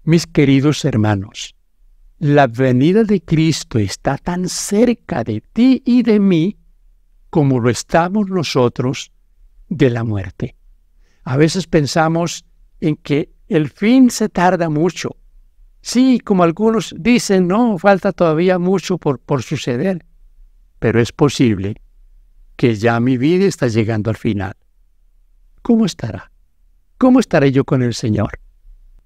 Mis queridos hermanos, la venida de Cristo está tan cerca de ti y de mí como lo estamos nosotros de la muerte. A veces pensamos en que el fin se tarda mucho. Sí, como algunos dicen, no, falta todavía mucho por suceder. Pero es posible que ya mi vida está llegando al final. ¿Cómo estará? ¿Cómo estaré yo con el Señor?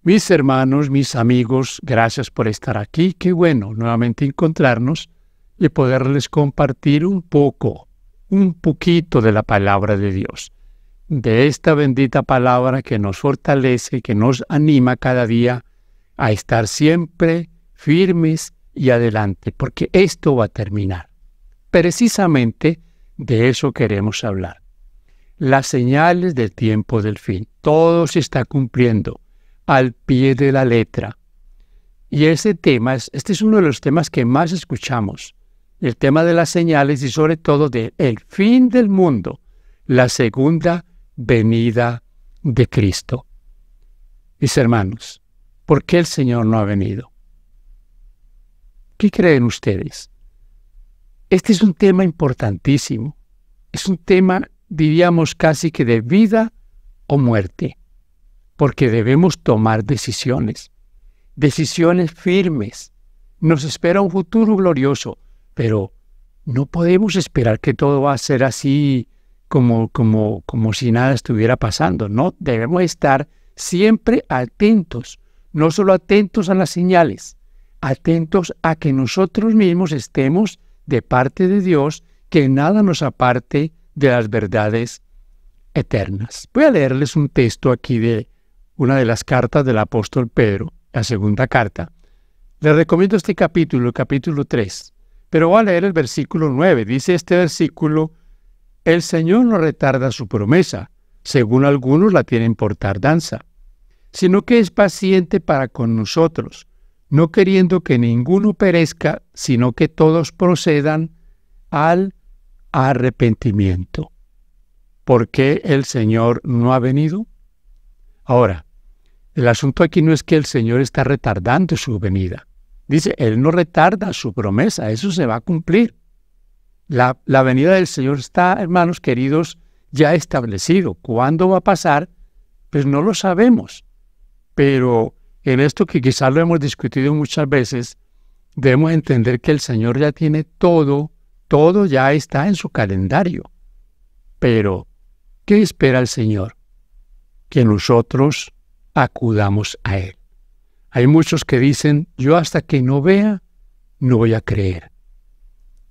Mis hermanos, mis amigos, gracias por estar aquí. Qué bueno nuevamente encontrarnos y poderles compartir un poquito de la palabra de Dios. De esta bendita palabra que nos fortalece, que nos anima cada día a estar siempre firmes y adelante, porque esto va a terminar. Precisamente de eso queremos hablar. Las señales del tiempo del fin. Todo se está cumpliendo al pie de la letra. Y este es uno de los temas que más escuchamos. El tema de las señales y sobre todo del fin del mundo, la segunda venida de Cristo. Mis hermanos, ¿por qué el Señor no ha venido? ¿Qué creen ustedes? Este es un tema importantísimo. Es un tema, diríamos, casi que de vida o muerte, porque debemos tomar decisiones firmes. Nos espera un futuro glorioso, pero no podemos esperar que todo va a ser así como si nada estuviera pasando. No, debemos estar siempre atentos, no solo atentos a las señales, atentos a que nosotros mismos estemos de parte de Dios, que nada nos aparte de las verdades eternas. Voy a leerles un texto aquí de una de las cartas del apóstol Pedro, la segunda carta. Les recomiendo este capítulo, el capítulo 3, pero voy a leer el versículo 9. Dice este versículo: el Señor no retarda su promesa, según algunos la tienen por tardanza, sino que es paciente para con nosotros, no queriendo que ninguno perezca, sino que todos procedan al arrepentimiento. ¿Por qué el Señor no ha venido? Ahora, el asunto aquí no es que el Señor está retardando su venida. Dice, Él no retarda su promesa, eso se va a cumplir. La venida del Señor está, hermanos queridos, ya establecido. ¿Cuándo va a pasar? Pues no lo sabemos. Pero en esto que quizás lo hemos discutido muchas veces, debemos entender que el Señor ya tiene todo ya está en su calendario. Pero, ¿qué espera el Señor? Que nosotros acudamos a Él. Hay muchos que dicen, yo hasta que no vea, no voy a creer.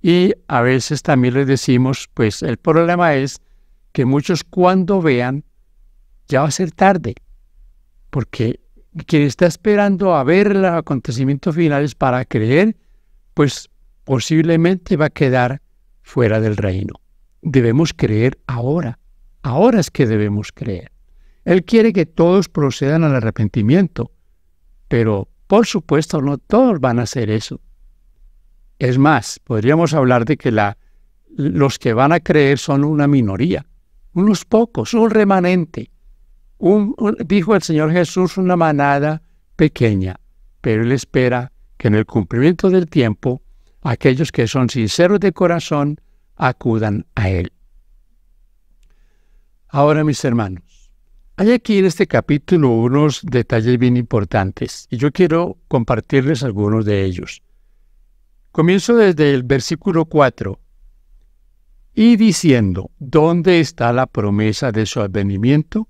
Y a veces también les decimos, pues el problema es que muchos cuando vean, ya va a ser tarde. Porque quien está esperando a ver los acontecimientos finales para creer, pues posiblemente va a quedar fuera del reino. Debemos creer ahora. Ahora es que debemos creer. Él quiere que todos procedan al arrepentimiento, pero por supuesto no todos van a hacer eso. Es más, podríamos hablar de que los que van a creer son una minoría, unos pocos, un remanente. Dijo el Señor Jesús, una manada pequeña, pero Él espera que en el cumplimiento del tiempo, aquellos que son sinceros de corazón acudan a Él. Ahora, mis hermanos, hay aquí en este capítulo unos detalles bien importantes y yo quiero compartirles algunos de ellos. Comienzo desde el versículo 4. Y diciendo, ¿dónde está la promesa de su advenimiento?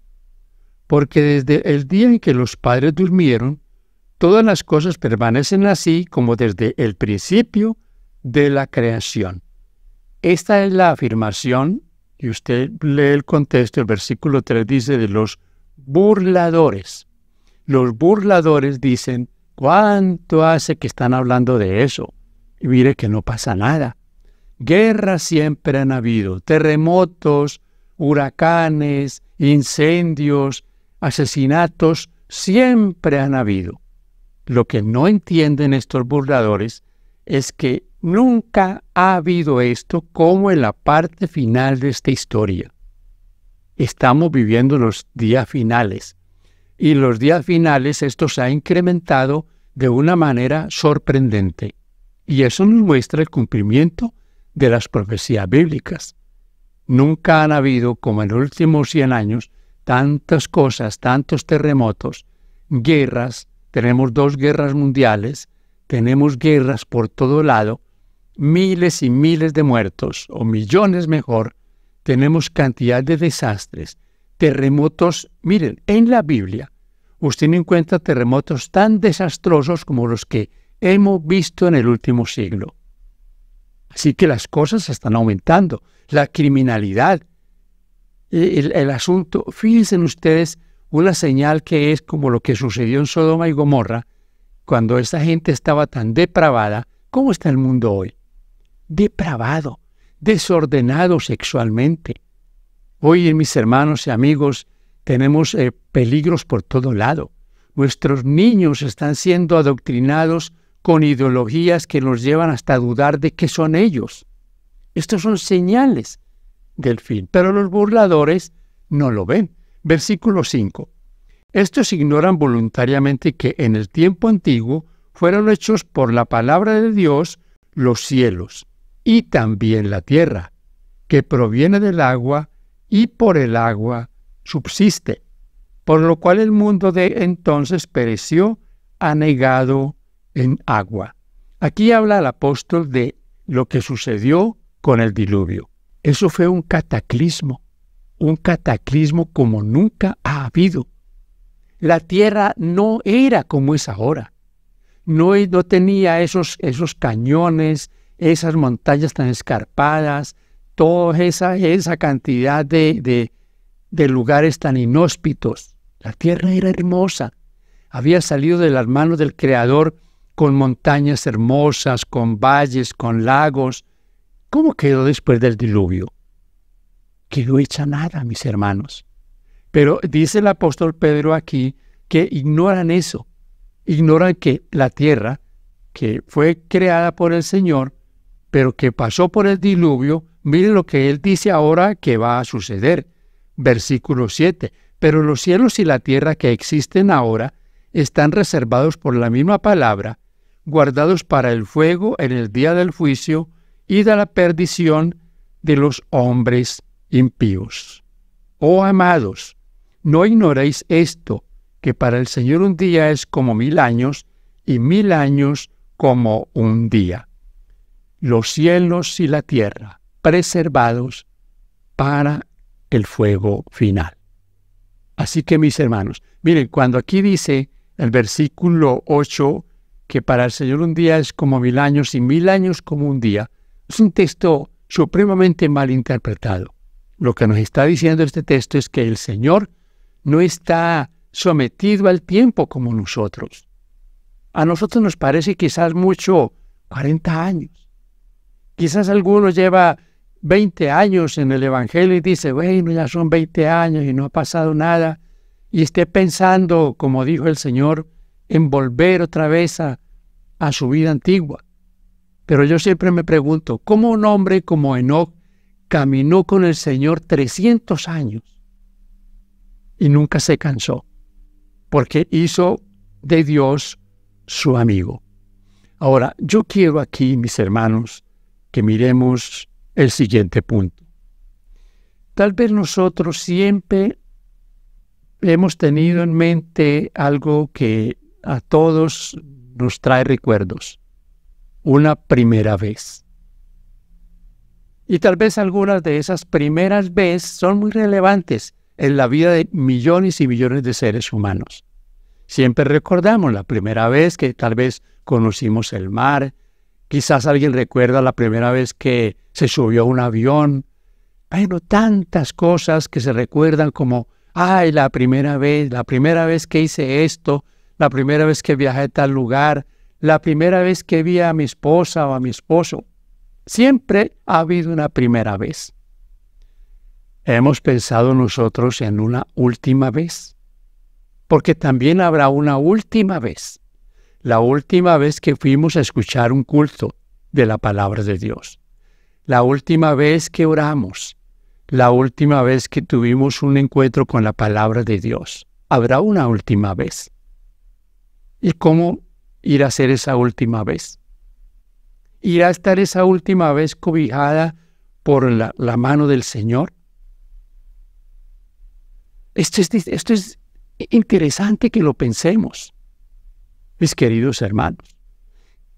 Porque desde el día en que los padres durmieron, todas las cosas permanecen así como desde el principio de la creación. Esta es la afirmación, y usted lee el contexto, el versículo 3 dice de los burladores. Los burladores dicen, ¿cuánto hace que están hablando de eso? Y mire que no pasa nada. Guerras siempre han habido, terremotos, huracanes, incendios, asesinatos, siempre han habido. Lo que no entienden estos burladores es que nunca ha habido esto como en la parte final de esta historia. Estamos viviendo los días finales. y los días finales esto se ha incrementado de una manera sorprendente. Y eso nos muestra el cumplimiento de las profecías bíblicas. Nunca han habido, como en los últimos 100 años, tantas cosas, tantos terremotos, guerras. Tenemos 2 guerras mundiales, tenemos guerras por todo lado, miles y miles de muertos, o millones mejor. Tenemos cantidad de desastres, terremotos. Miren, en la Biblia, usted no encuentra terremotos tan desastrosos como los que hemos visto en el último siglo. Así que las cosas están aumentando. La criminalidad, el asunto, fíjense ustedes, una señal que es como lo que sucedió en Sodoma y Gomorra, cuando esa gente estaba tan depravada. ¿Cómo está el mundo hoy? Depravado, desordenado sexualmente. Hoy, mis hermanos y amigos, tenemos peligros por todo lado. Nuestros niños están siendo adoctrinados con ideologías que nos llevan hasta dudar de qué son ellos. Estos son señales del fin, pero los burladores no lo ven. Versículo 5. Estos ignoran voluntariamente que en el tiempo antiguo fueron hechos por la palabra de Dios los cielos y también la tierra, que proviene del agua y por el agua subsiste, por lo cual el mundo de entonces pereció anegado en agua. Aquí habla el apóstol de lo que sucedió con el diluvio. Eso fue un cataclismo como nunca ha habido. La tierra no era como es ahora. No tenía esos cañones, esas montañas tan escarpadas, toda esa cantidad de lugares tan inhóspitos. La tierra era hermosa. Había salido de las manos del Creador con montañas hermosas, con valles, con lagos. ¿Cómo quedó después del diluvio? Quedó hecha nada, mis hermanos. Pero dice el apóstol Pedro aquí que ignoran eso. Ignoran que la tierra, que fue creada por el Señor, pero que pasó por el diluvio, miren lo que él dice ahora que va a suceder. Versículo 7. Pero los cielos y la tierra que existen ahora están reservados por la misma palabra, guardados para el fuego en el día del juicio y de la perdición de los hombres impíos. Oh amados, no ignoréis esto, que para el Señor un día es como 1000 años y 1000 años como un día. Los cielos y la tierra preservados para el fuego final. Así que, mis hermanos, miren, cuando aquí dice el versículo 8 que para el Señor un día es como 1000 años y 1000 años como un día, es un texto supremamente mal interpretado. Lo que nos está diciendo este texto es que el Señor no está sometido al tiempo como nosotros. A nosotros nos parece quizás mucho 40 años. Quizás alguno lleva 20 años en el Evangelio y dice, bueno, ya son 20 años y no ha pasado nada, y esté pensando, como dijo el Señor, en volver otra vez a su vida antigua. Pero yo siempre me pregunto, ¿cómo un hombre como Enoc caminó con el Señor 300 años y nunca se cansó? Porque hizo de Dios su amigo. Ahora, yo quiero aquí, mis hermanos, que miremos el siguiente punto. Tal vez nosotros siempre hemos tenido en mente algo que a todos nos trae recuerdos. Una primera vez. Y tal vez algunas de esas primeras veces son muy relevantes en la vida de millones y millones de seres humanos. Siempre recordamos la primera vez que tal vez conocimos el mar. Quizás alguien recuerda la primera vez que se subió a un avión. Bueno, tantas cosas que se recuerdan como, ay, la primera vez que hice esto, la primera vez que viajé a tal lugar, la primera vez que vi a mi esposa o a mi esposo. Siempre ha habido una primera vez. ¿Hemos pensado nosotros en una última vez? Porque también habrá una última vez. La última vez que fuimos a escuchar un culto de la palabra de Dios. La última vez que oramos. La última vez que tuvimos un encuentro con la palabra de Dios. habrá una última vez. ¿Y cómo irá a ser esa última vez? ¿Irá a estar esa última vez cobijada por la mano del Señor? Esto es interesante que lo pensemos, mis queridos hermanos.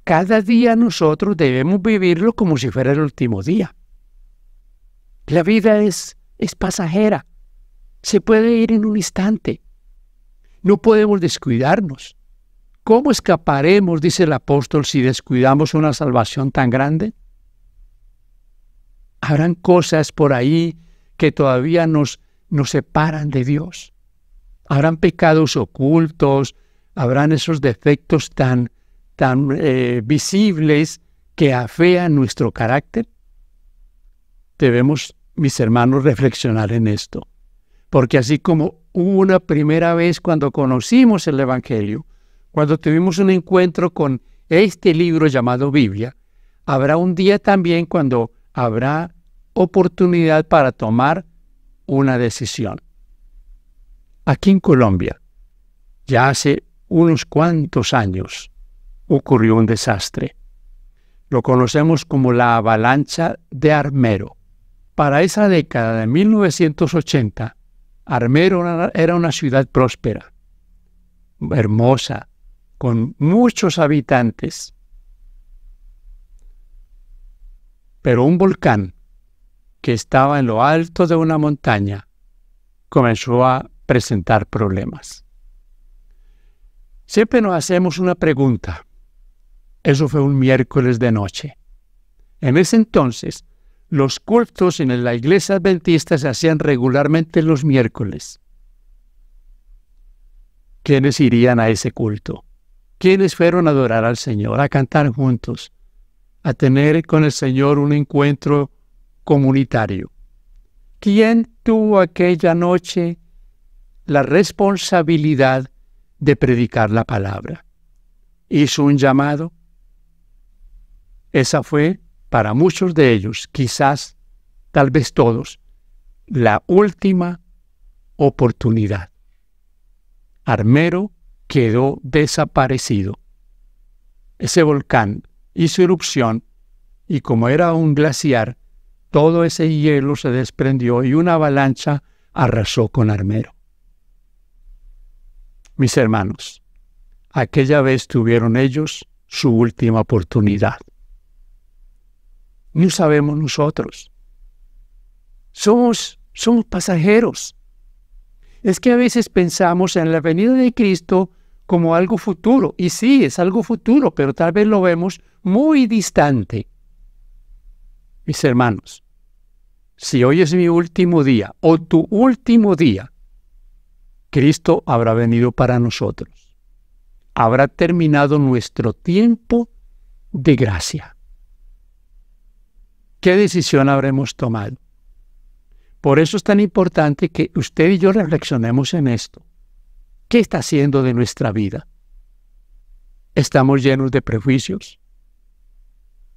Cada día nosotros debemos vivirlo como si fuera el último día. La vida es pasajera. Se puede ir en un instante. No podemos descuidarnos. ¿Cómo escaparemos, dice el apóstol, si descuidamos una salvación tan grande? Habrán cosas por ahí que todavía nos separan de Dios. Habrán pecados ocultos, habrán esos defectos tan visibles que afean nuestro carácter. Debemos, mis hermanos, reflexionar en esto. Porque así como hubo una primera vez cuando conocimos el Evangelio, cuando tuvimos un encuentro con este libro llamado Biblia, habrá un día también cuando habrá oportunidad para tomar una decisión. Aquí en Colombia, ya hace unos cuantos años, ocurrió un desastre. Lo conocemos como la avalancha de Armero. Para esa década de 1980, Armero era una ciudad próspera, hermosa, con muchos habitantes. Pero un volcán que estaba en lo alto de una montaña comenzó a presentar problemas. Siempre nos hacemos una pregunta. Eso fue un miércoles de noche. En ese entonces, los cultos en la iglesia adventista se hacían regularmente los miércoles. ¿Quiénes irían a ese culto? ¿Quiénes fueron a adorar al Señor, a cantar juntos, a tener con el Señor un encuentro comunitario? ¿Quién tuvo aquella noche la responsabilidad de predicar la palabra? ¿Hizo un llamado? Esa fue, para muchos de ellos, quizás, tal vez todos, la última oportunidad. Armero quedó desaparecido. Ese volcán hizo erupción y como era un glaciar, todo ese hielo se desprendió y una avalancha arrasó con Armero. Mis hermanos, aquella vez tuvieron ellos su última oportunidad. No sabemos nosotros. Somos pasajeros. Es que a veces pensamos en la venida de Cristo como algo futuro. Y sí, es algo futuro, pero tal vez lo vemos muy distante. Mis hermanos, si hoy es mi último día o tu último día, Cristo habrá venido para nosotros. Habrá terminado nuestro tiempo de gracia. ¿Qué decisión habremos tomado? Por eso es tan importante que usted y yo reflexionemos en esto. ¿Qué está haciendo de nuestra vida? ¿Estamos llenos de prejuicios?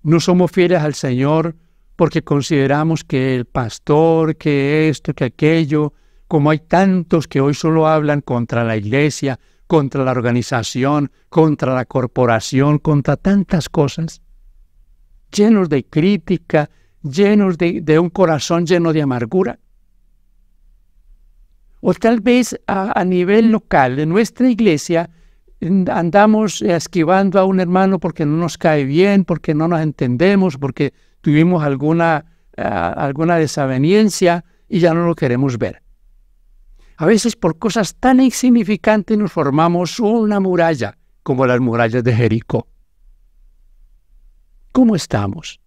¿No somos fieles al Señor porque consideramos que el pastor, que esto, que aquello, como hay tantos que hoy solo hablan contra la iglesia, contra la organización, contra la corporación, contra tantas cosas? Llenos de crítica, llenos de un corazón lleno de amargura. O tal vez a nivel local, de nuestra iglesia, andamos esquivando a un hermano porque no nos cae bien, porque no nos entendemos, porque tuvimos alguna desaveniencia y ya no lo queremos ver. A veces por cosas tan insignificantes nos formamos una muralla, como las murallas de Jericó. ¿Cómo estamos?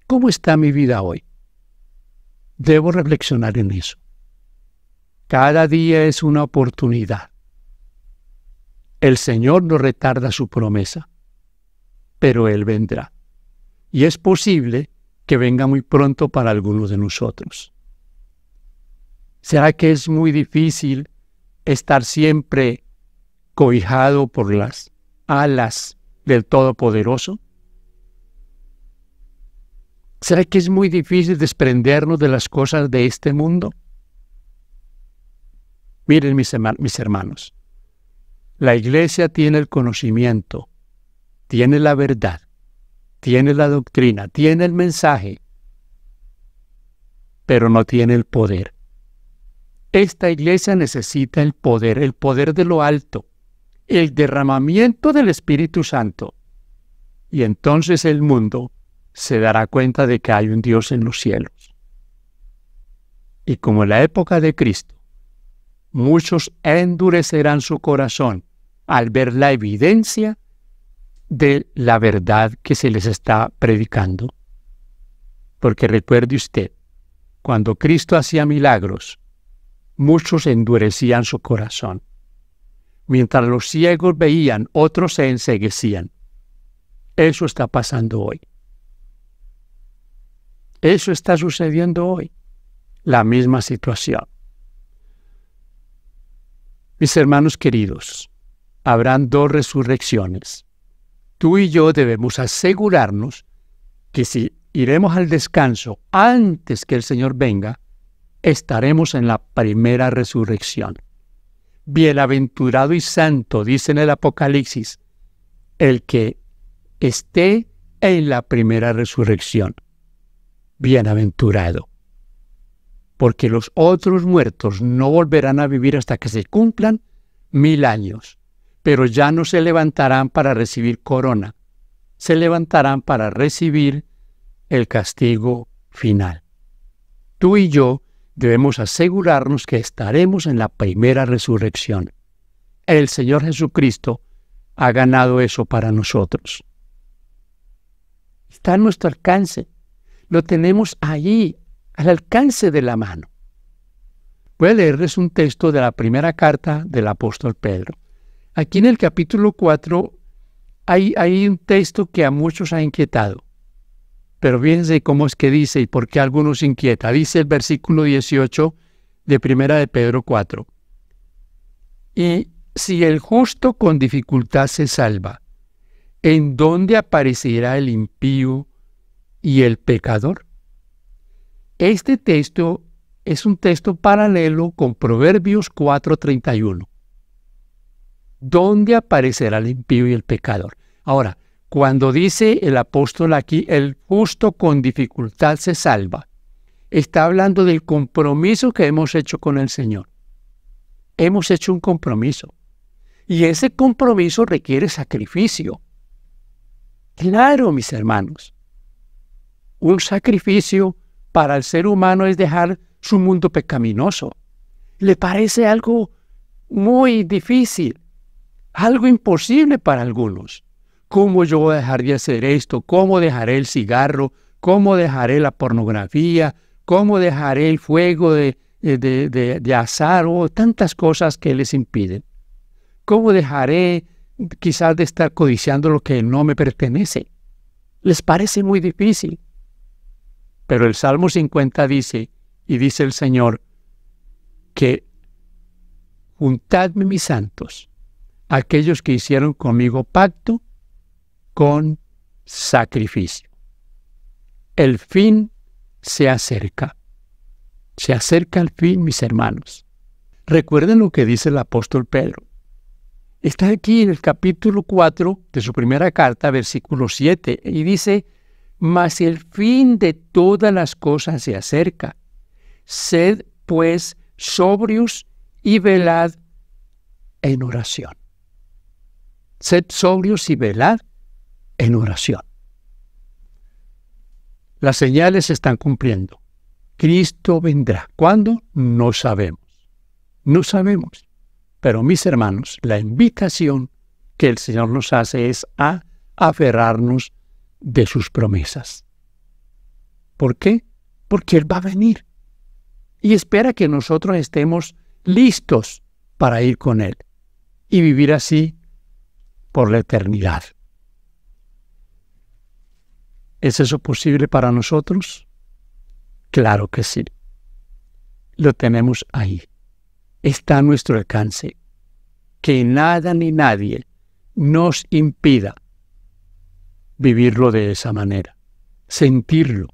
¿Cómo está mi vida hoy? Debo reflexionar en eso. Cada día es una oportunidad. El Señor no retarda su promesa, pero Él vendrá. Y es posible que venga muy pronto para algunos de nosotros. ¿Será que es muy difícil estar siempre cobijado por las alas del Todopoderoso? ¿Será que es muy difícil desprendernos de las cosas de este mundo? Miren mis hermanos, la iglesia tiene el conocimiento, tiene la verdad, tiene la doctrina, tiene el mensaje, pero no tiene el poder. Esta iglesia necesita el poder de lo alto, el derramamiento del Espíritu Santo. Y entonces el mundo se dará cuenta de que hay un Dios en los cielos. Y como en la época de Cristo, muchos endurecerán su corazón al ver la evidencia de la verdad que se les está predicando. Porque recuerde usted, cuando Cristo hacía milagros, muchos endurecían su corazón. Mientras los ciegos veían, otros se enceguecían. Eso está pasando hoy. Eso está sucediendo hoy. La misma situación. Mis hermanos queridos, habrán dos resurrecciones. Tú y yo debemos asegurarnos que si iremos al descanso antes que el Señor venga, estaremos en la primera resurrección. Bienaventurado y santo, dice en el Apocalipsis, el que esté en la primera resurrección. Bienaventurado. Porque los otros muertos no volverán a vivir hasta que se cumplan 1000 años, pero ya no se levantarán para recibir corona, se levantarán para recibir el castigo final. Tú y yo debemos asegurarnos que estaremos en la primera resurrección. El Señor Jesucristo ha ganado eso para nosotros. Está a nuestro alcance. Lo tenemos allí, al alcance de la mano. Voy a leerles un texto de la primera carta del apóstol Pedro. Aquí en el capítulo 4 hay un texto que a muchos ha inquietado. Pero fíjense cómo es que dice y por qué a algunos inquieta. Dice el versículo 18 de primera de Pedro 4. Y si el justo con dificultad se salva, ¿en dónde aparecerá el impío y el pecador? Este texto es un texto paralelo con Proverbios 4:31. ¿Dónde aparecerá el impío y el pecador? Ahora, cuando dice el apóstol aquí, el justo con dificultad se salva, está hablando del compromiso que hemos hecho con el Señor. Hemos hecho un compromiso. Y ese compromiso requiere sacrificio. Claro, mis hermanos. Un sacrificio para el ser humano es dejar su mundo pecaminoso. Le parece algo muy difícil, algo imposible para algunos. ¿Cómo yo voy a dejar de hacer esto? ¿Cómo dejaré el cigarro? ¿Cómo dejaré la pornografía? ¿Cómo dejaré el fuego de azar? O tantas cosas que les impiden. ¿Cómo dejaré quizás de estar codiciando lo que no me pertenece? Les parece muy difícil. Pero el Salmo 50 dice, y dice el Señor, que juntadme mis santos, aquellos que hicieron conmigo pacto, con sacrificio. El fin se acerca. Se acerca el fin, mis hermanos. Recuerden lo que dice el apóstol Pedro. Está aquí en el capítulo 4 de su primera carta, versículo 7, y dice, mas el fin de todas las cosas se acerca. Sed, pues, sobrios y velad en oración. Sed sobrios y velad en oración. Las señales se están cumpliendo. Cristo vendrá. ¿Cuándo? No sabemos. No sabemos. Pero mis hermanos, la invitación que el Señor nos hace es a aferrarnos de sus promesas. ¿Por qué? Porque Él va a venir. Y espera que nosotros estemos listos para ir con Él y vivir así por la eternidad. ¿Es eso posible para nosotros? Claro que sí. Lo tenemos ahí. Está a nuestro alcance. Que nada ni nadie nos impida vivirlo de esa manera. Sentirlo,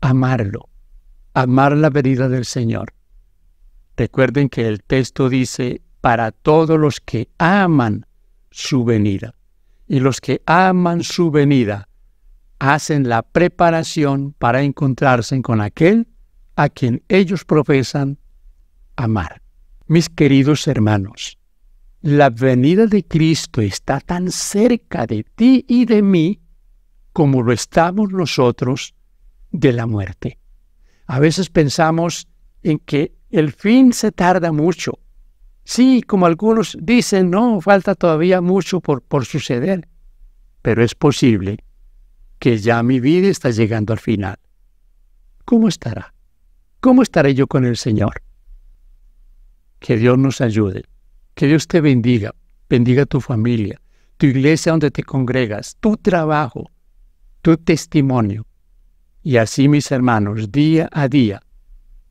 amar la venida del Señor Recuerden que el texto dice, para todos los que aman su venida. Y los que aman su venida hacen la preparación para encontrarse con aquel a quien ellos profesan amar. Mis queridos hermanos, la venida de Cristo está tan cerca de ti y de mí como lo estamos nosotros de la muerte. A veces pensamos en que el fin se tarda mucho. Sí, como algunos dicen, no, falta todavía mucho por suceder. Pero es posible que ya mi vida está llegando al final. ¿Cómo estará? ¿Cómo estaré yo con el Señor? Que Dios nos ayude. Que Dios te bendiga. Bendiga tu familia, tu iglesia donde te congregas, tu trabajo, tu testimonio. Y así, mis hermanos, día a día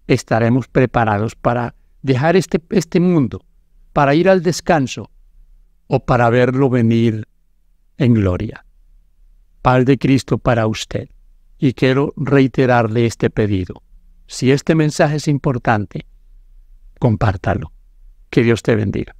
estaremos preparados para dejar este mundo, para ir al descanso o para verlo venir en gloria. Paz de Cristo para usted. Y quiero reiterarle este pedido. Si este mensaje es importante, compártalo. Que Dios te bendiga.